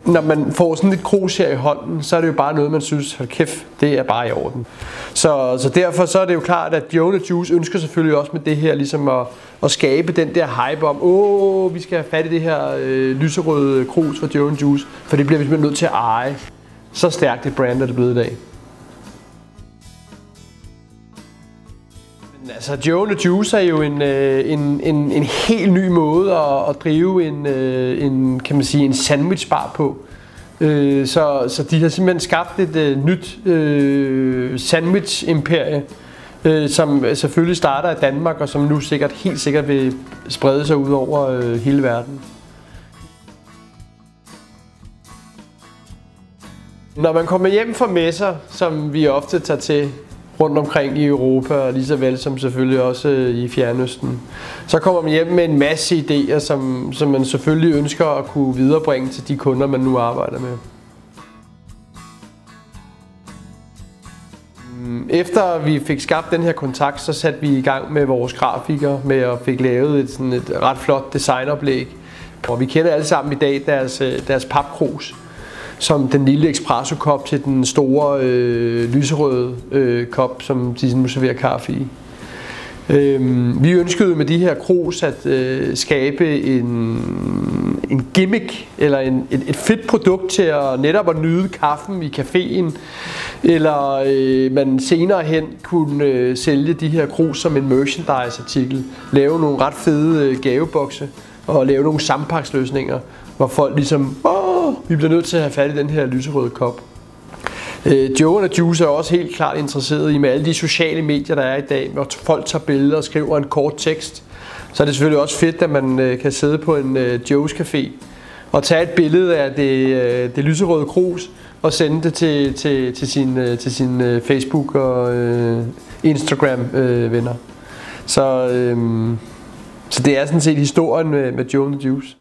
Når man får sådan et krus her i hånden, så er det jo bare noget, man synes, hold kæft, det er bare i orden. Så derfor så er det jo klart, at Joe & Juice ønsker selvfølgelig også med det her ligesom at skabe den der hype om, vi skal have fat i det her lyserøde krus fra Joe & Juice, for det bliver vi simpelthen nødt til at eje. Så stærkt et brand er det blevet i dag. Men altså, Joe & Juice er jo en helt ny måde at drive kan man sige, en sandwichbar på. Så de har simpelthen skabt et nyt sandwich-imperie, som selvfølgelig starter i Danmark, og som nu helt sikkert vil sprede sig ud over hele verden. Når man kommer hjem fra messer, som vi ofte tager til rundt omkring i Europa, og lige så vel som selvfølgelig også i Fjernøsten, så kommer man hjem med en masse idéer, som man selvfølgelig ønsker at kunne viderebringe til de kunder, man nu arbejder med. Efter vi fik skabt den her kontakt, så satte vi i gang med vores grafikere med at fik lavet et ret flot designoplæg. Og vi kender alle sammen i dag deres papkrus, som den lille espresso-kop til den store lyserøde kop, som de nu serverer kaffe i. Vi ønskede med de her krus at skabe en gimmick eller et fedt produkt til at netop at nyde kaffen i caféen, eller man senere hen kunne sælge de her krus som en merchandise-artikel, lave nogle ret fede gavebokse og lave nogle sampaksløsninger, hvor folk ligesom, vi bliver nødt til at have fat i den her lyserøde kop. Joe & Juice er også helt klart interesseret i, med alle de sociale medier, der er i dag, hvor folk tager billeder og skriver en kort tekst. Så er det selvfølgelig også fedt, at man kan sidde på en Joe's Café og tage et billede af det lyserøde krus og sende det til sin Facebook og Instagram venner. Så det er sådan set historien med Joe & Juice.